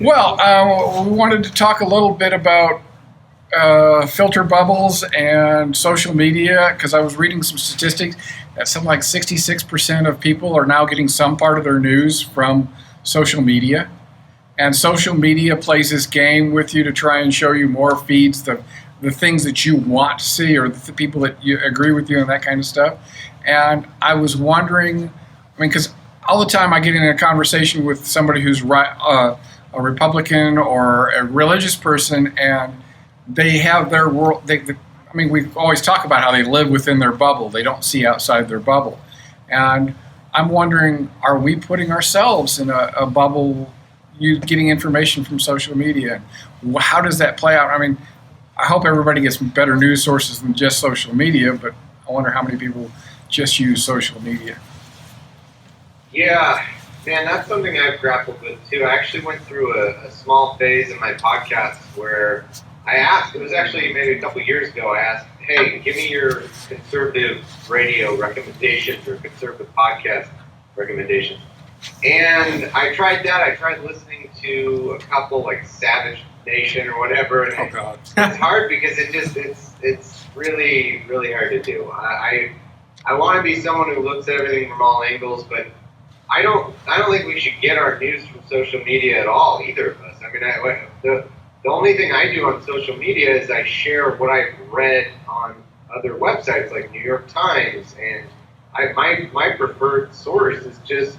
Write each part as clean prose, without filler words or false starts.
Well, we wanted to talk a little bit about filter bubbles and social media, because I was reading some statistics that something like 66% of people are now getting some part of their news from social media. And social media plays this game with you to try and show you more feeds, the things that you want to see, or the people that you agree with you and that kind of stuff. And I was wondering, because all the time I get in a conversation with somebody who's a Republican or a religious person, and they have their world. We always talk about how they live within their bubble. They don't see outside their bubble. And I'm wondering, are we putting ourselves in a bubble, getting information from social media? How does that play out? I hope everybody gets better news sources than just social media, but I wonder how many people just use social media. Yeah, man, that's something I've grappled with too. I actually went through a small phase in my podcast where I asked, it was actually maybe a couple of years ago, I asked, hey, give me your conservative radio recommendations or conservative podcast recommendations. And I tried that. I tried listening to a couple like Savage Nation or whatever. And it's hard because it's really, really hard to do. I want to be someone who looks at everything from all angles, but I don't think we should get our news from social media at all, either of us. The only thing I do on social media is I share what I've read on other websites like New York Times, and my preferred source is just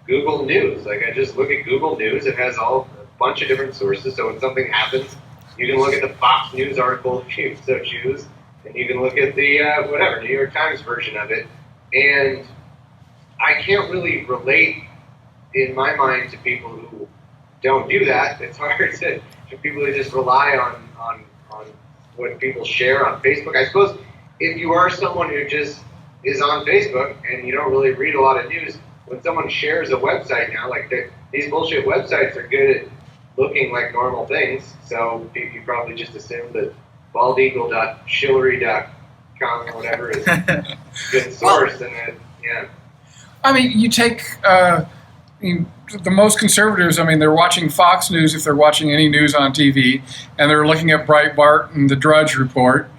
Google News. Like, I just look at Google News. It has a bunch of different sources, so when something happens, you can look at the Fox News article if you so choose, and you can look at the New York Times version of it. And I can't really relate in my mind to people who don't do that. It's hard to people who just rely on what people share on Facebook. I suppose if you are someone who just is on Facebook and you don't really read a lot of news, when someone shares a website now, like these bullshit websites are good at looking like normal things, so you probably just assume that baldeagle.shillery.com or whatever is a good source, you take the most conservatives. They're watching Fox News if they're watching any news on TV, and they're looking at Breitbart and the Drudge Report,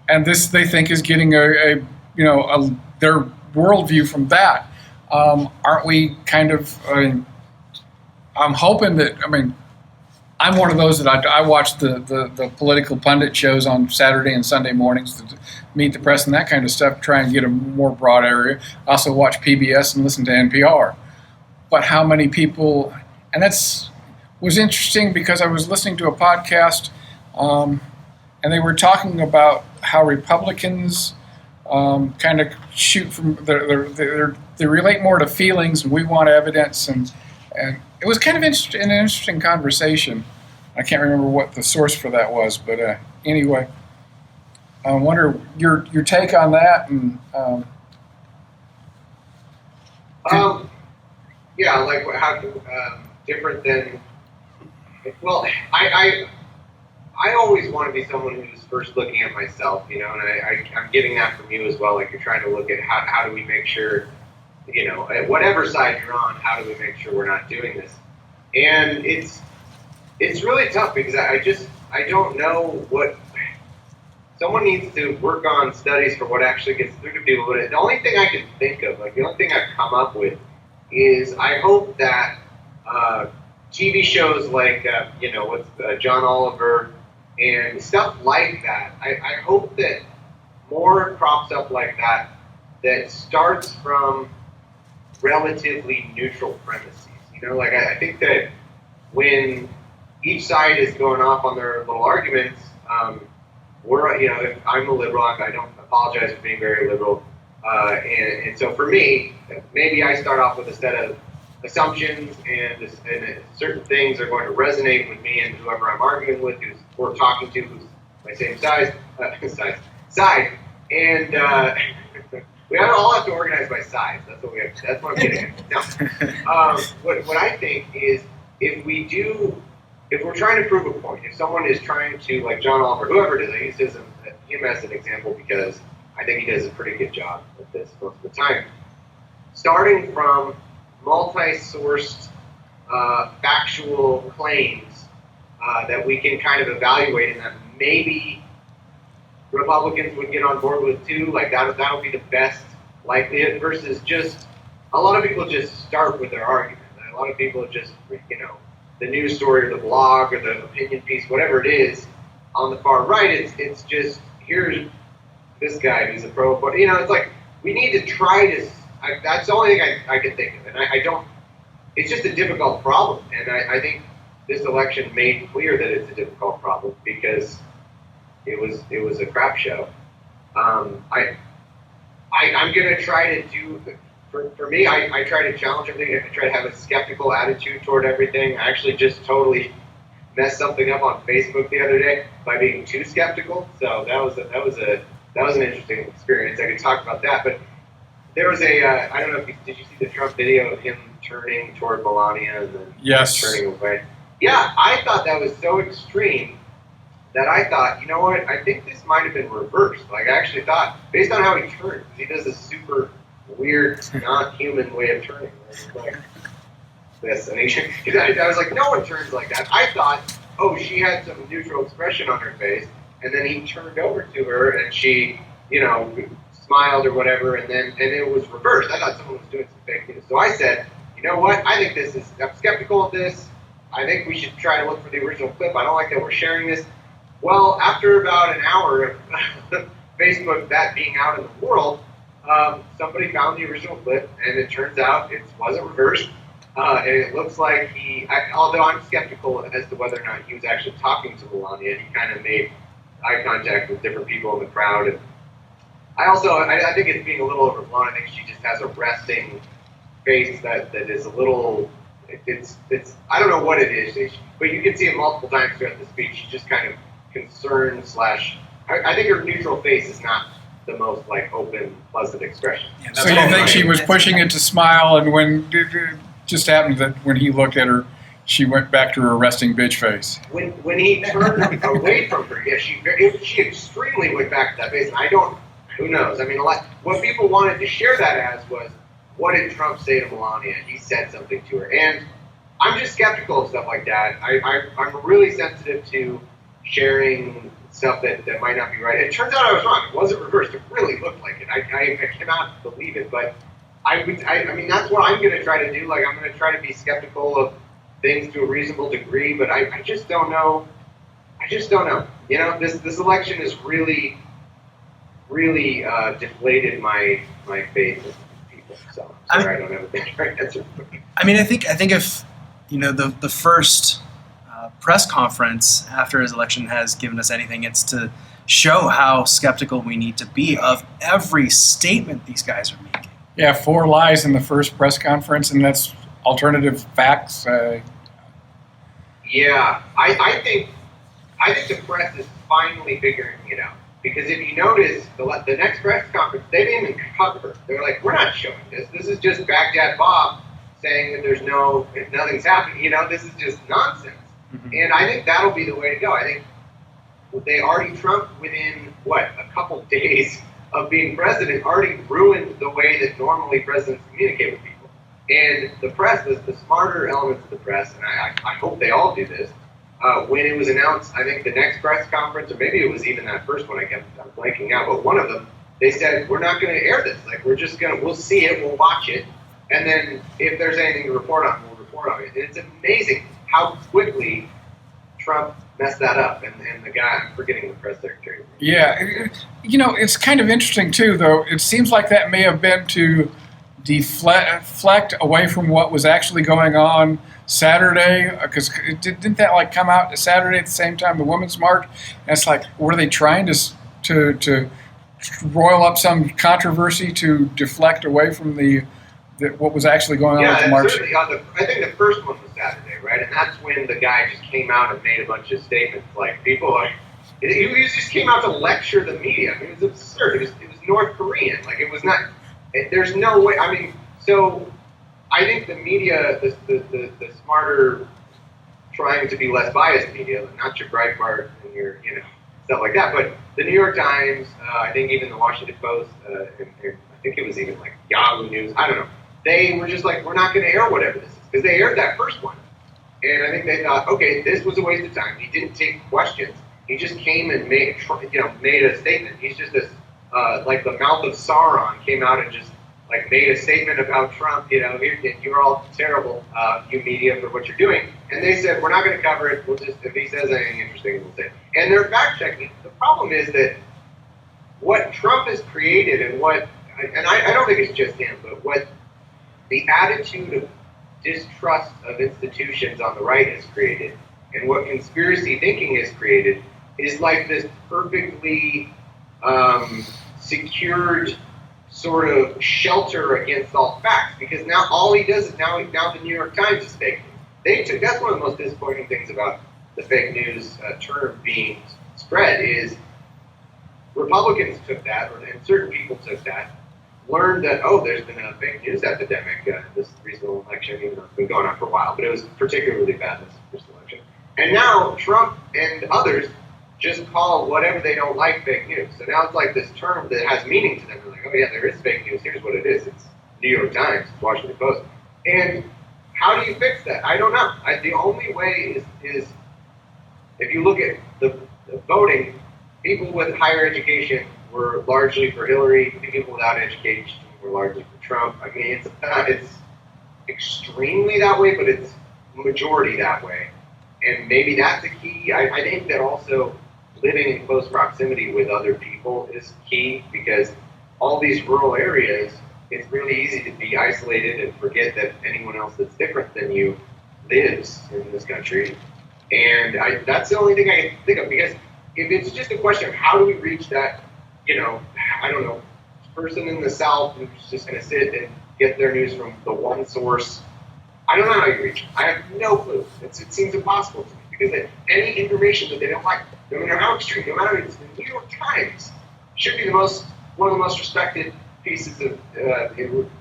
and this they think is getting their worldview from that. Aren't we kind of? I'm hoping that. I'm one of those that I watch the political pundit shows on Saturday and Sunday mornings, to Meet the Press and that kind of stuff, try and get a more broad area. I also watch PBS and listen to NPR. But how many people, and was interesting because I was listening to a podcast, and they were talking about how Republicans kind of shoot from, they relate more to feelings, and we want evidence, and it was kind of an interesting conversation. I can't remember what the source for that was, but anyway, I wonder your take on that. And yeah, like how different than. Well, I always want to be someone who's first looking at myself, and I'm getting that from you as well. Like, you're trying to look at how do we make sure, at whatever side you're on, how do we make sure we're not doing this? And it's really tough because I don't know what. Someone needs to work on studies for what actually gets through to people. But the only thing I can think of, the only thing I've come up with, is I hope that TV shows like with John Oliver and stuff like that. I hope that more crops up like that starts from relatively neutral premises. I think that when each side is going off on their little arguments, if I'm a liberal, I don't apologize for being very liberal. And so for me, maybe I start off with a set of assumptions, and certain things are going to resonate with me and whoever I'm arguing with, or talking to, who's my same side. And we all have to organize by size. That's what I'm getting at. No. What I think is, if we're trying to prove a point, if someone is trying to, like John Oliver, whoever it is, I use him as an example because I think he does a pretty good job at this most of the time. Starting from multi-sourced factual claims that we can kind of evaluate, and that maybe Republicans would get on board with too. Like that'll be the best likelihood versus just a lot of people just start with their argument. A lot of people just, the news story or the blog or the opinion piece, whatever it is, on the far right, it's just, here's this guy who's a pro, but it's like, we need to try to, that's the only thing I can think of, and I don't, it's just a difficult problem, and I think this election made clear that it's a difficult problem because it was a crap show. I'm going to try to do, for me, I try to challenge everything. I try to have a skeptical attitude toward everything. I actually just totally messed something up on Facebook the other day by being too skeptical. So that was an interesting experience. I could talk about that. But there was I don't know if did you see the Trump video of him turning toward Melania and then turning away? Yeah, I thought that was so extreme that I thought, you know what, I think this might have been reversed. Like, I actually thought, based on how he turns, he does this super weird, not-human way of turning. Like this, and I was like, no one turns like that. I thought, oh, she had some neutral expression on her face, and then he turned over to her, and she, smiled or whatever, and it was reversed. I thought someone was doing some fake news. So I said, you know what, I think I'm skeptical of this. I think we should try to look for the original clip. I don't like that we're sharing this. Well, after about an hour of Facebook that being out in the world, somebody found the original clip, and it turns out it wasn't reversed. And it looks like although I'm skeptical as to whether or not he was actually talking to Melania, he kind of made eye contact with different people in the crowd. And I think it's being a little overblown. I think she just has a resting face that is a little, it's I don't know what it is, but you can see it multiple times throughout the speech. She's just kind of concerned / I think her neutral face is not the most open, pleasant expression. Yeah, so you think she was pushing it to smile, and when it just happened that when he looked at her, she went back to her resting bitch face? When he turned away from her, yeah, she extremely went back to that face. And who knows? I mean, what people wanted to share that as was, what did Trump say to Melania? He said something to her, and I'm just skeptical of stuff like that. I'm really sensitive to sharing stuff that might not be right. It turns out I was wrong. It wasn't reversed. It really looked like it. I cannot believe it. But I mean, that's what I'm going to try to do. I'm going to try to be skeptical of things to a reasonable degree. But I just don't know. This election has really deflated my faith in people. So I don't have a better answer. I mean, I think if the first press conference after his election has given us anything, it's to show how skeptical we need to be of every statement these guys are making. Yeah, 4 lies in the first press conference, and that's alternative facts. Yeah, I think the press is finally figuring it out. Because if you notice, the next press conference, they didn't even cover. They were like, we're not showing this. This is just Baghdad Bob saying that nothing's happening. This is just nonsense. Mm-hmm. And I think that'll be the way to go. I think Trump, within, a couple days of being president, already ruined the way that normally presidents communicate with people. And the press, the smarter elements of the press, and I hope they all do this, when it was announced, I think the next press conference, or maybe it was even that first one, I'm blanking out, but one of them, they said, we're not going to air this. We'll see it, we'll watch it, and then if there's anything to report on, we'll report on it. And it's amazing how quickly Trump messed that up, and the guy, I'm forgetting the press secretary. Yeah, it's kind of interesting too, though. It seems like that may have been to deflect away from what was actually going on Saturday, because didn't that come out Saturday at the same time the Women's March? And it's were they trying to roil up some controversy to deflect away from what was actually going on with the march? I think the first one was Saturday, right? And that's when the guy just came out and made a bunch of statements he just came out to lecture the media. I mean, it was absurd. It was North Korean. It was not. There's no way. I mean, so I think the media, the smarter, trying to be less biased media, not your Breitbart and your stuff like that, but the New York Times, I think even the Washington Post, and I think it was even Yahoo News. I don't know. They were just we're not going to air whatever this is because they aired that first one. And I think they thought, okay, this was a waste of time. He didn't take questions. He just came and made a statement. He's just this, like the mouth of Sauron came out and just like made a statement about Trump. You're all terrible, you media, for what you're doing. And they said, we're not going to cover it. We'll just, if he says anything interesting, we'll say it. And they're fact checking. The problem is that what Trump has created and I don't think it's just him, but what the attitude of distrust of institutions on the right has created, and what conspiracy thinking has created, is like this perfectly secured sort of shelter against all facts. Because now all he does is now the New York Times is fake news. That's one of the most disappointing things about the fake news term being spread is Republicans took that, and certain people took that, learned that, there's been a fake news epidemic this recent election, even though it's been going on for a while, but it was particularly bad this first election. And now Trump and others just call whatever they don't like fake news. So now it's like this term that has meaning to them. They're like, oh yeah, there is fake news. Here's what it is. It's New York Times, it's Washington Post. And how do you fix that? I don't know. The only way is if you look at the voting, people with higher education were largely for Hillary. People without education were largely for Trump. I mean, it's extremely that way, but it's majority that way. And maybe that's a key. I think that also living in close proximity with other people is key, because all these rural areas, it's really easy to be isolated and forget that anyone else that's different than you lives in this country. And that's the only thing I can think of, because if it's just a question of how do we reach that, I don't know, person in the South who's just going to sit and get their news from the one source, I don't know how you reach it. I have no clue. It seems impossible to me, because any information that they don't like, no matter how extreme, no matter if it's the New York Times, should be one of the most respected pieces of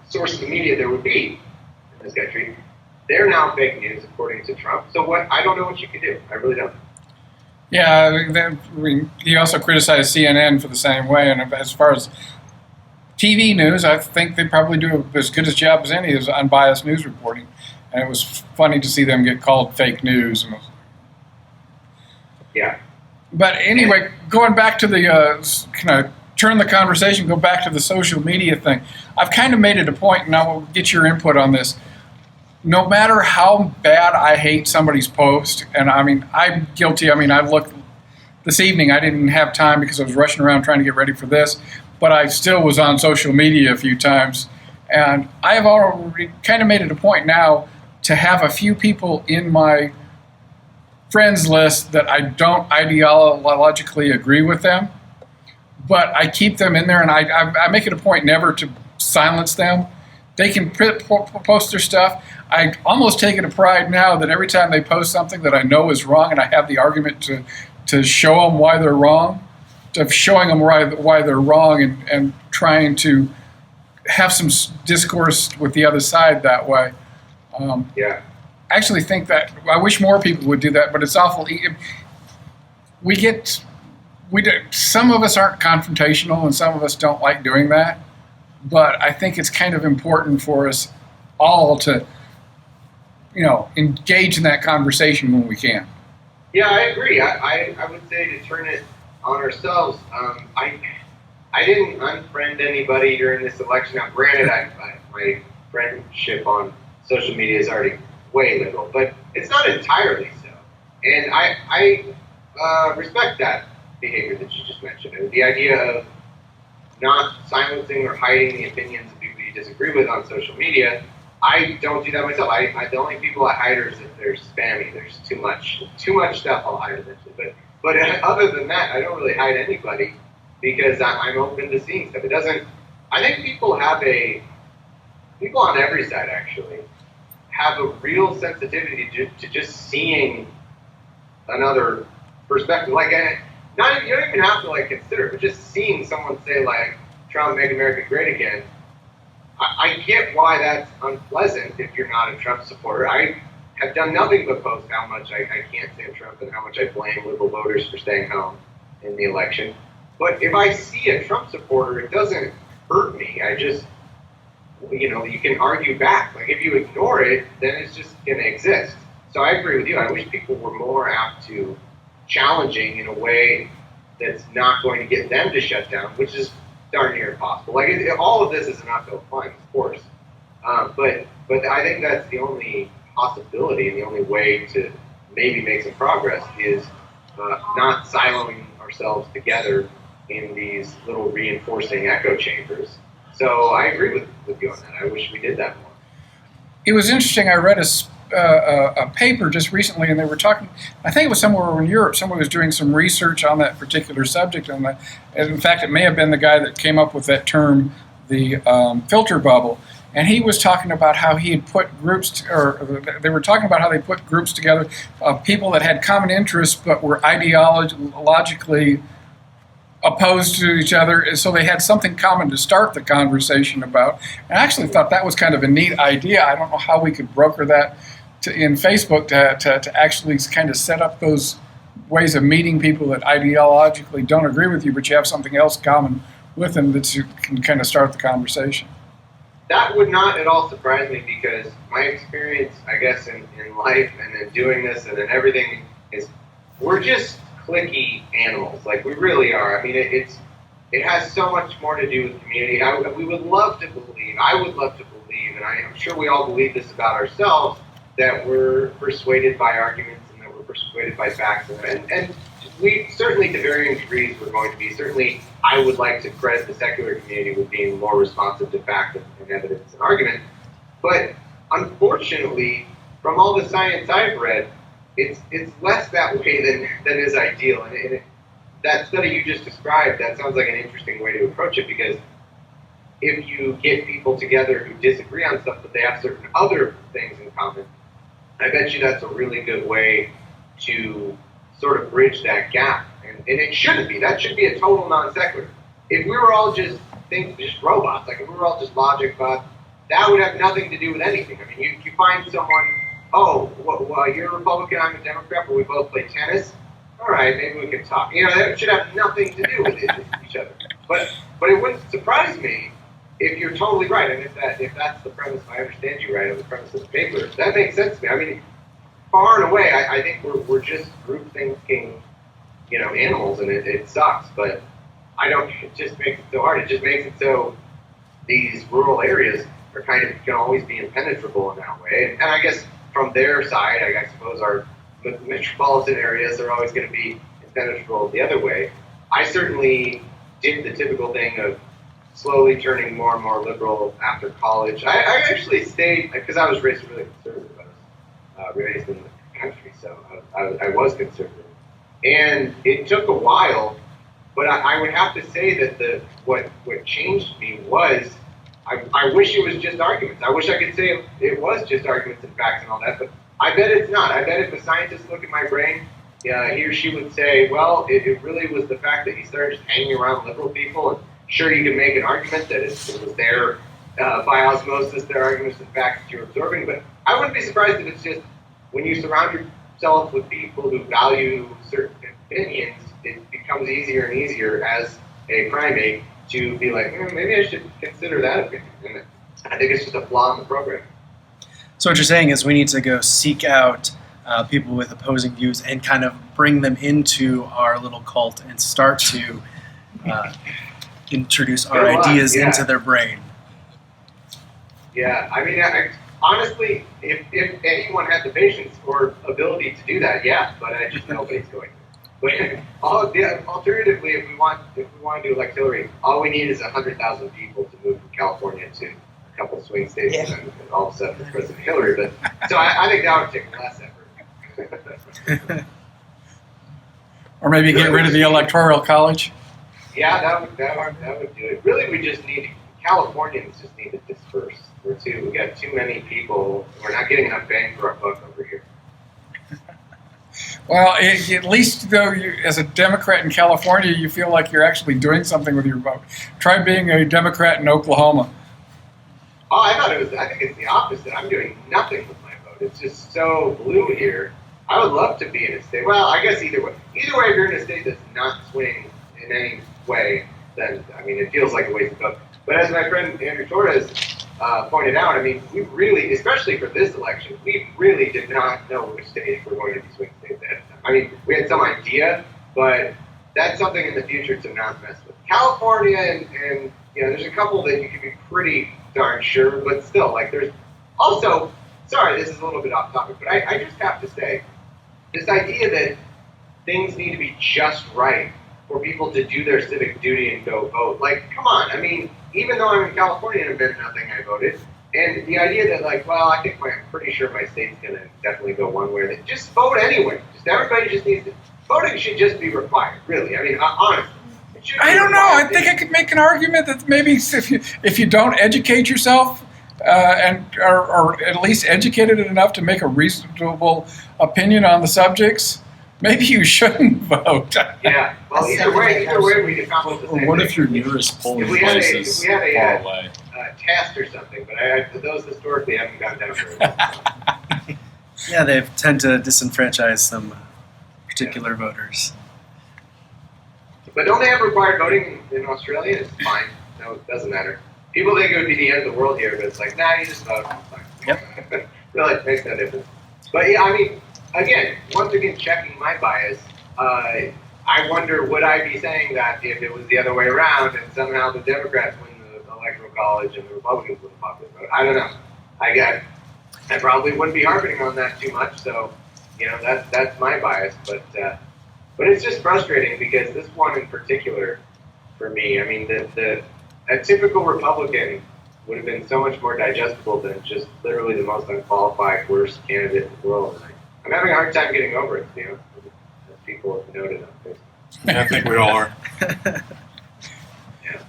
source of the media there would be in this country. They're now fake news, according to Trump. So I don't know what you can do. I really don't. Yeah, he also criticized CNN for the same way. And as far as TV news, I think they probably do as good a job as any as unbiased news reporting. And it was funny to see them get called fake news. Yeah. But anyway, going back to the kind of turn the conversation, go back to the social media thing. I've kind of made it a point, and I will get your input on this. No matter how bad I hate somebody's post, and I mean, I'm guilty. I mean, I've looked this evening. I didn't have time because I was rushing around trying to get ready for this, but I still was on social media a few times. And I have already kind of made it a point now to have a few people in my friends list that I don't ideologically agree with them, but I keep them in there, and I make it a point never to silence them. They can post their stuff. I almost take it a pride now that every time they post something that I know is wrong and I have the argument to show them why they're wrong, of showing them why they're wrong and trying to have some discourse with the other side that way. Yeah. I actually think that I wish more people would do that, but it's awful. Some of us aren't confrontational and some of us don't like doing that, but I think it's kind of important for us all to, engage in that conversation when we can. Yeah, I agree. I would say to turn it on ourselves. I didn't unfriend anybody during this election. Now, granted, my friendship on social media is already way little, but it's not entirely so. And I respect that behavior that you just mentioned. And the idea of not silencing or hiding the opinions of people you disagree with on social media. I don't do that myself. The only people I hide are if they're spammy. There's too much stuff I'll hide eventually. But other than that, I don't really hide anybody because I'm open to seeing stuff. I think people on every side actually have a real sensitivity to just seeing another perspective. Like, you don't even have to consider it, but just seeing someone say Trump, make America great again. I get why that's unpleasant if you're not a Trump supporter. I have done nothing but post how much I can't stand Trump and how much I blame liberal voters for staying home in the election. But if I see a Trump supporter, it doesn't hurt me. I just you can argue back. Like if you ignore it, then it's just going to exist. So I agree with you. I wish people were more apt to challenging in a way that's not going to get them to shut down, which is darn near impossible. Like all of this is an uphill climb, of course, but I think that's the only possibility and the only way to maybe make some progress is not siloing ourselves together in these little reinforcing echo chambers. So I agree with you on that. I wish we did that more. It was interesting. I read a paper just recently, and they were talking. I think it was somewhere in Europe. Someone was doing some research on that particular subject, and in fact, it may have been the guy that came up with that term, the filter bubble. And he was talking about how he had put groups, or they were talking about how they put groups together of people that had common interests but were ideologically opposed to each other, so they had something common to start the conversation about. And I actually thought that was kind of a neat idea. I don't know how we could broker that in Facebook to actually kind of set up those ways of meeting people that ideologically don't agree with you, but you have something else common with them that you can kind of start the conversation. That would not at all surprise me, because my experience, I guess, in life and in doing this and in everything is we're just cliquey animals. Like we really are. I mean, it has so much more to do with community. I would love to believe, and I'm sure we all believe this about ourselves, that we're persuaded by arguments and that we're persuaded by facts. And we certainly, to varying degrees, we're going to be. Certainly, I would like to credit the secular community with being more responsive to fact and evidence and argument. But unfortunately, from all the science I've read, it's less that way than is ideal. And that study you just described, that sounds like an interesting way to approach it, because if you get people together who disagree on stuff, but they have certain other things in common, I bet you that's a really good way to sort of bridge that gap. And it shouldn't be. That should be a total non sequitur. If we were all just robots, like if we were all just logic bots, that would have nothing to do with anything. I mean, you find someone, well, you're a Republican, I'm a Democrat, but we both play tennis. All right, maybe we can talk. That should have nothing to do with each other. But it wouldn't surprise me if you're totally right, and if that's the premise, if I understand you right, of the premise of the paper, that makes sense to me. I mean, far and away, I think we're just group thinking, animals, and it sucks. But it just makes it so hard. It just makes it so these rural areas are kind of can always be impenetrable in that way. And I guess from their side, I suppose our metropolitan areas are always going to be impenetrable the other way. I certainly did the typical thing of slowly turning more and more liberal after college. I actually stayed, because I was raised really conservative. I was raised in the country, so I was conservative. And it took a while, but I would have to say that what changed me was I wish it was just arguments. I wish I could say it was just arguments and facts and all that, but I bet it's not. I bet if a scientist looked at my brain, he or she would say, well, it really was the fact that you started just hanging around liberal people, and sure, you can make an argument that it was their by osmosis, their arguments and facts that you're absorbing, but I wouldn't be surprised if it's just when you surround yourself with people who value certain opinions, it becomes easier and easier as a primate to be like, maybe I should consider that opinion. And I think it's just a flaw in the program. So what you're saying is we need to go seek out people with opposing views and kind of bring them into our little cult and start to introduce our ideas into their brain. Yeah, I mean, honestly, if anyone had the patience or ability to do that, but I just know nobody's going to. But alternatively, if we want to do like Hillary, all we need is 100,000 people to move from California to a couple of swing states, and all of a sudden it's President Hillary. But so I think that would take less effort. Or maybe get rid of the Electoral College. Yeah, that would do it. Really, Californians just need to disperse. We got too many people. We're not getting enough bang for our buck over here. Well, at least though, as a Democrat in California, you feel like you're actually doing something with your vote. Try being a Democrat in Oklahoma. Oh, I think it's the opposite. I'm doing nothing with my vote. It's just so blue here. I would love to be in a state. Well, I guess either way. Either way, if you're in a state that's not swing in any way, then, I mean, it feels like a waste of vote. But as my friend Andrew Torres pointed out, I mean, we really, especially for this election, we really did not know which states were going to be swing states ahead of time. I mean, we had some idea, but that's something in the future to not mess with. California and there's a couple that you can be pretty darn sure, but still, like there's also, sorry, this is a little bit off topic, but I just have to say, this idea that things need to be just right for people to do their civic duty and go vote. Like, come on. I mean, even though I'm in California and been nothing, I voted. And the idea that, like, well, I'm pretty sure my state's going to definitely go one way or the other. Just vote anyway. Everybody just needs to. Voting should just be required, really. I mean, honestly. I don't know. I think I could make an argument that maybe if you don't educate yourself and are at least educated enough to make a reasonable opinion on the subjects, maybe you shouldn't vote. Yeah. Well, either way, we accomplish the same What thing. if your nearest polling place is far away? Test or something, but those historically haven't gone down very well. Yeah, they tend to disenfranchise some particular voters. But don't they have required voting in Australia? It's fine. No, it doesn't matter. People think it would be the end of the world here, but it's like, nah, you just vote. It's fine. Yep. Really, it makes no difference. But yeah, I mean, again, once again, checking my bias, I wonder, would I be saying that if it was the other way around and somehow the Democrats win the Electoral College and the Republicans win the popular vote? I don't know. I probably wouldn't be harping on that too much, so, that's my bias. But it's just frustrating because this one in particular, for me, I mean, a typical Republican would have been so much more digestible than just literally the most unqualified, worst candidate in the world. And I'm having a hard time getting over it, as people have noted on Facebook. Yeah, I think we all are. Yeah.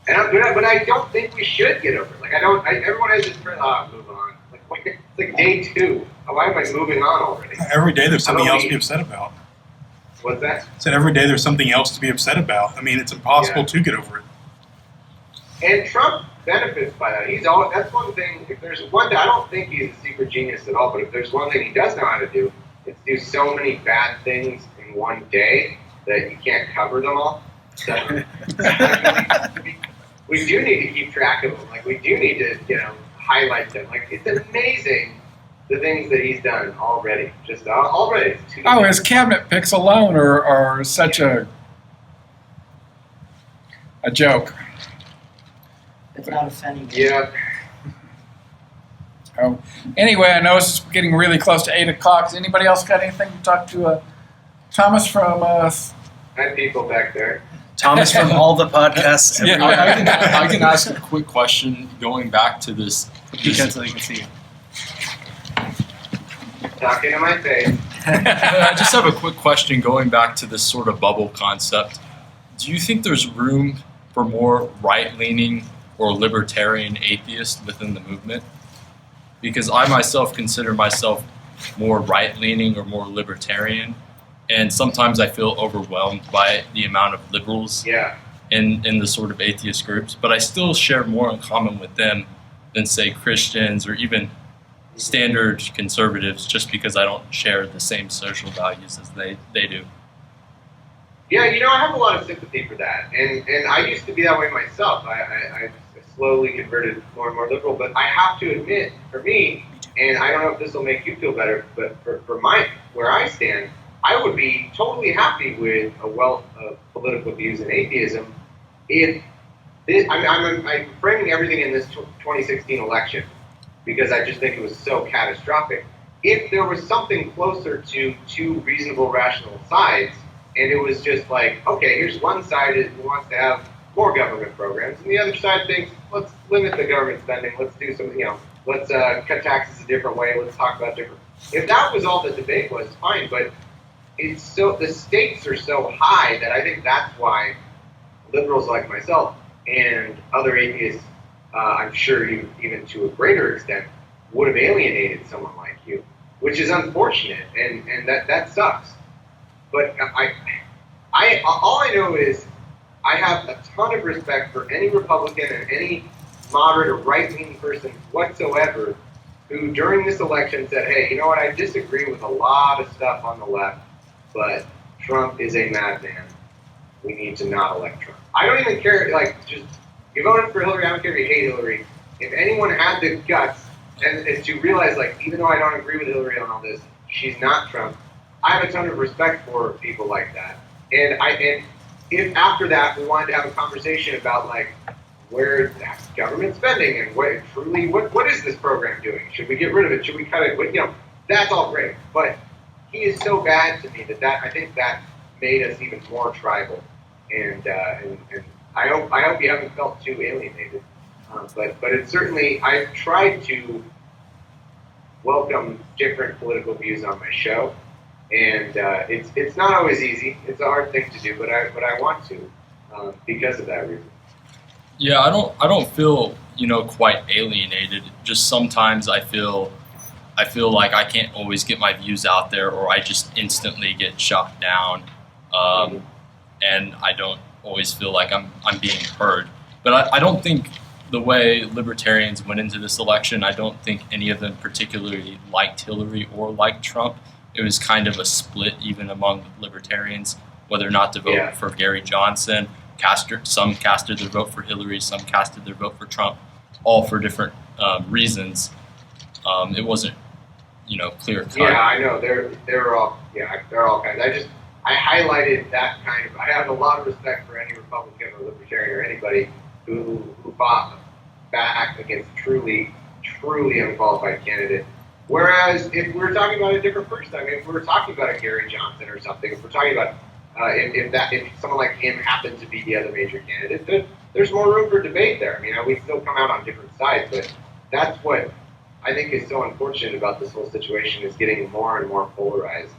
But I don't think we should get over it. Like, everyone has this move on. Like, it's like day 2. Why am I moving on already? Every day there's something else to be upset about. What's that? I said every day there's something else to be upset about. I mean, it's impossible to get over it. And Trump benefits by that. That's one thing. If there's one thing, I don't think he's a secret genius at all, but if there's one thing he does know how to do, it's do so many bad things in one day that you can't cover them all. So we do need to keep track of them. Like, we do need to, highlight them. Like, it's amazing the things that he's done already. Just already. It's 2 Oh, days. his cabinet picks alone are such a joke. It's not offending. Yeah. Oh, anyway, I know it's getting really close to 8 o'clock. Does anybody else got anything to talk to Thomas from? I have people back there. Thomas from all the podcasts. Yeah. I can ask a quick question going back to this. Until you can see you. Talking to my face. I just have a quick question going back to this sort of bubble concept. Do you think there's room for more right-leaning or libertarian atheists within the movement? Because I myself consider myself more right-leaning or more libertarian, and sometimes I feel overwhelmed by the amount of liberals Yeah. in the sort of atheist groups, but I still share more in common with them than, say, Christians or even standard conservatives, just because I don't share the same social values as they do. Yeah, I have a lot of sympathy for that, and I used to be that way myself. I slowly converted more and more liberal, but I have to admit, for me, and I don't know if this will make you feel better, but for where I stand, I would be totally happy with a wealth of political views and atheism if this, I'm framing everything in this 2016 election because I just think it was so catastrophic. If there was something closer to 2 reasonable, rational sides, and it was just like, okay, here's one side that wants to have more government programs, and the other side thinks, let's limit the government spending, let's do some, let's cut taxes a different way, let's talk about different. If that was all the debate was, fine, but the stakes are so high that I think that's why liberals like myself and other atheists, I'm sure even to a greater extent, would have alienated someone like you, which is unfortunate, and that sucks. But all I know is I have a ton of respect for any Republican and any moderate or right-leaning person whatsoever who during this election said, hey, you know what, I disagree with a lot of stuff on the left, but Trump is a madman. We need to not elect Trump. I don't even care, just, you voted for Hillary, I don't care if you hate Hillary. if anyone had the guts and to realize, like, even though I don't agree with Hillary on all this, she's not Trump. I have a ton of respect for people like that. And if after that we wanted to have a conversation about, like, where government spending and what is this program doing? Should we get rid of it? Should we cut it? That's all great. But he is so bad to me that I think that made us even more tribal. And I hope you haven't felt too alienated. But it's certainly, I've tried to welcome different political views on my show, and it's not always easy. It's a hard thing to do, but I want to because of that reason. Yeah, I don't feel quite alienated. Just sometimes I feel like I can't always get my views out there, or I just instantly get shot down, and I don't always feel like I'm being heard. But I don't think the way libertarians went into this election, I don't think any of them particularly liked Hillary or liked Trump. It was kind of a split even among libertarians, whether or not to vote for Gary Johnson. Some casted their vote for Hillary, some casted their vote for Trump, all for different reasons. It wasn't, clear cut. Yeah, I know. They're all kinds. I highlighted that kind of. I have a lot of respect for any Republican or Libertarian or anybody who fought back against truly unqualified candidate. Whereas if we're talking about a different person, if we're talking about a Gary Johnson or something, if we're talking about if someone like him happened to be the other major candidate, then there's more room for debate there. We still come out on different sides, but that's what I think is so unfortunate about this whole situation, is getting more and more polarized.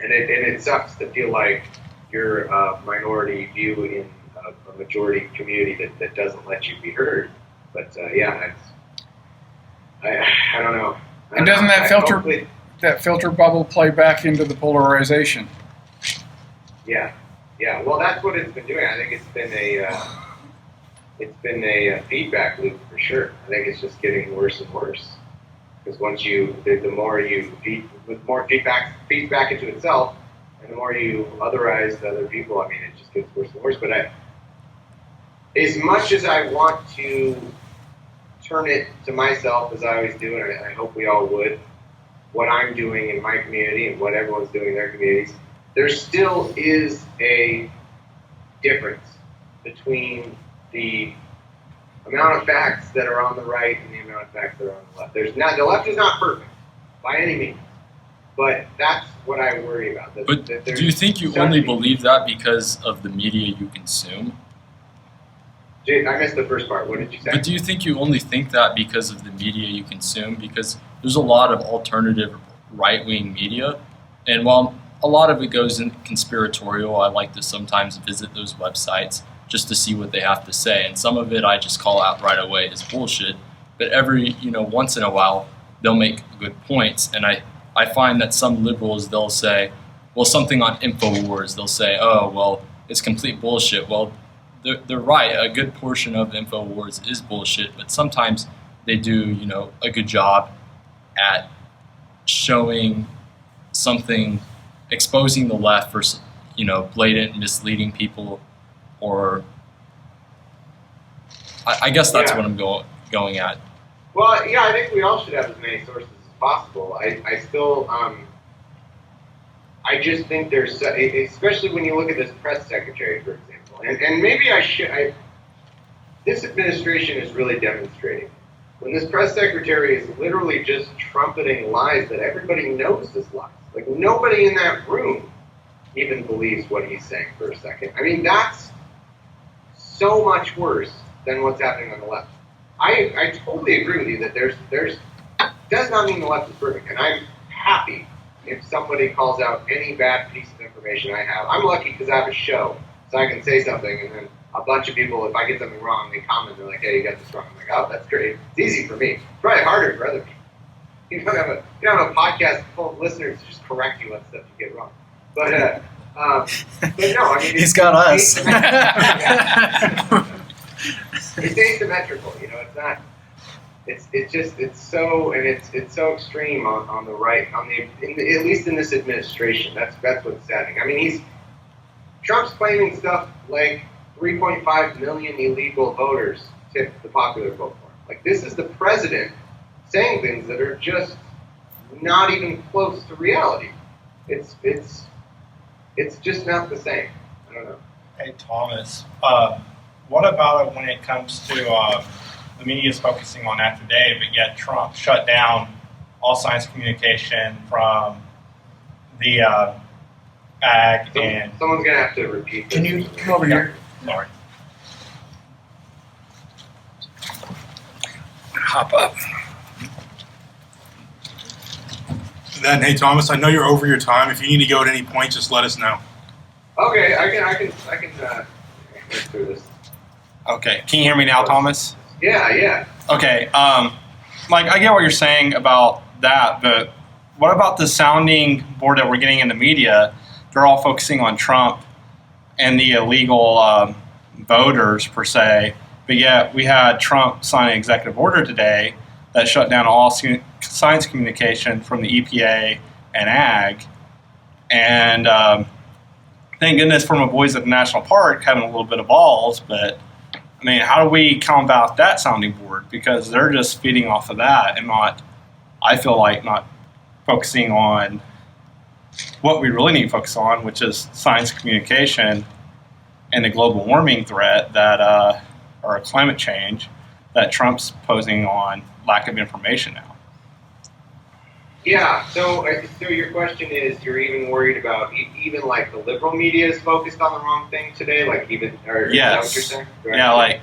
And it sucks to feel like you're a minority view in a majority community that doesn't let you be heard. But I don't know. And doesn't that filter bubble play back into the polarization? Yeah. Well, that's what it's been doing. I think it's been a feedback loop for sure. I think it's just getting worse and worse. Because the more you feed, with more feedback feeds back into itself, and the more you otherize the other people, it just gets worse and worse. But as much as I want to turn it to myself, as I always do, and I hope we all would, what I'm doing in my community and what everyone's doing in their communities, there still is a difference between the amount of facts that are on the right and the amount of facts that are on the left. The left is not perfect by any means, but that's what I worry about. But do you think you only believe that because of the media you consume? I missed the first part. What did you say? But do you think you only think that because of the media you consume? Because there's a lot of alternative right-wing media, and while a lot of it goes in conspiratorial, I like to sometimes visit those websites just to see what they have to say. And some of it I just call out right away as bullshit. But every, once in a while, they'll make good points. And I find that some liberals, they'll say, well, something on InfoWars, they'll say, oh, well, it's complete bullshit. Well, they're right. A good portion of InfoWars is bullshit, but sometimes they do, a good job at showing something, exposing the left for, blatant misleading people. Or I guess that's what I'm going at. Well, yeah, I think we all should have as many sources as possible. I still, I just think there's, especially when you look at this press secretary, for example, and maybe this administration is really demonstrating. When this press secretary is literally just trumpeting lies that everybody knows is lies. Like, nobody in that room even believes what he's saying for a second. That's so much worse than what's happening on the left. I totally agree with you that there's does not mean the left is perfect, and I'm happy if somebody calls out any bad piece of information I have. I'm lucky because I have a show, so I can say something, and then a bunch of people, if I get something wrong, they comment, they're like, hey, you got this wrong. I'm like, oh, that's great. It's easy for me. It's probably harder for other people. You don't have a podcast full of listeners to just correct you on stuff you get wrong. But no, he's got us. It's asymmetrical, it's not. It's so extreme on the right, at least in this administration. That's what's saddening. Trump's claiming stuff like 3.5 million illegal voters tip the popular vote for him. Like, this is the president saying things that are just not even close to reality. It's just not the same. I don't know. Hey, Thomas, what about it when it comes to the media is focusing on that today, but yet Trump shut down all science communication from the ag and... Someone's going to have to repeat this. Can you come over here? Sorry. Hop up. Then, hey Thomas, I know you're over your time. If you need to go at any point, just let us know. Okay, I can get through this. Okay, can you hear me now, Thomas? Yeah. Okay, like I get what you're saying about that, but what about the sounding board that we're getting in the media? They're all focusing on Trump and the illegal voters per se, but yet we had Trump sign an executive order today that shut down all science communication from the EPA and ag, and thank goodness for my boys at the national park having a little bit of balls, but I mean, how do we combat that sounding board? Because they're just feeding off of that and not, I feel like, not focusing on what we really need to focus on, which is science communication and the global warming threat that, or climate change that Trump's posing on lack of information now. Yeah, so your question is, you're even worried about even like the liberal media is focused on the wrong thing today, like even, or is that what you're saying? Yeah, like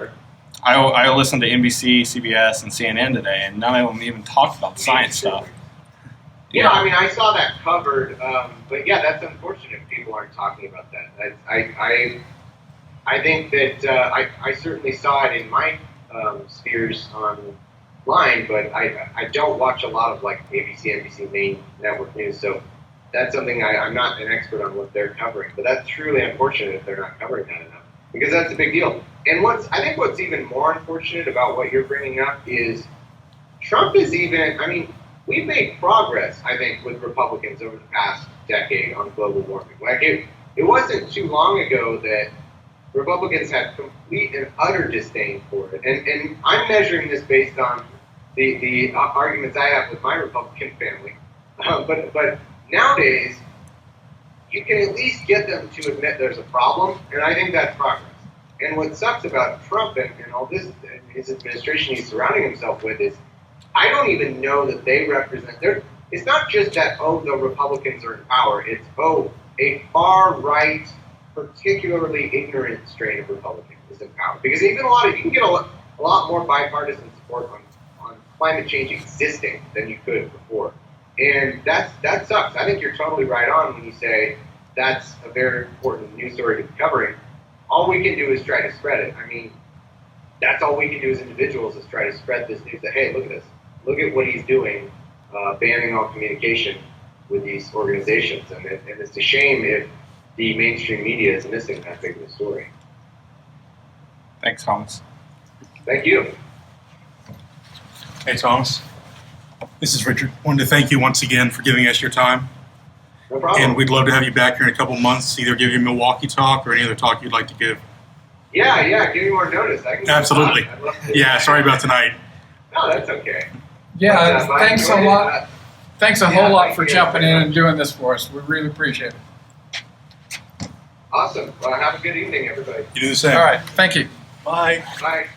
I listened to NBC, CBS, and CNN today, and none of them even talked about science stuff. Yeah, I mean, I saw that covered, but yeah, that's unfortunate. People aren't talking about that. I think that I certainly saw it in my spheres online, but I don't watch a lot of like ABC, NBC main network news, so that's something I'm not an expert on what they're covering. But that's truly unfortunate if they're not covering that enough, because that's a big deal. And I think what's even more unfortunate about what you're bringing up is Trump is even, I mean, we've made progress, I think, with Republicans over the past decade on global warming. Like, it wasn't too long ago that Republicans had complete and utter disdain for it. And I'm measuring this based on the arguments I have with my Republican family. But nowadays, you can at least get them to admit there's a problem, and I think that's progress. And what sucks about Trump and all this, and his administration he's surrounding himself with, is I don't even know that they represent. It's not just that, the Republicans are in power. It's, a far-right, particularly ignorant strain of Republican is in power. Because even you can get a lot more bipartisan support on climate change existing than you could before. And that sucks. I think you're totally right on when you say that's a very important news story to be covering. All we can do is try to spread it. I mean, that's all we can do as individuals is try to spread this news that, hey, look at this. Look at what he's doing, banning all communication with these organizations. And it's a shame if the mainstream media is missing that big of a story. Thanks, Thomas. Thank you. Hey Thomas, this is Richard. Wanted to thank you once again for giving us your time. No problem. And we'd love to have you back here in a couple months, either give you a Milwaukee talk or any other talk you'd like to give. Yeah, give me more notice. I can Absolutely. I'd love to. Yeah, sorry about tonight. No, that's okay. Yeah, But, thanks a I enjoyed lot. it. Thanks a Yeah, whole lot thank for you. jumping in and doing this for us. We really appreciate it. Awesome. Well, have a good evening, everybody. You do the same. All right, thank you. Bye. Bye.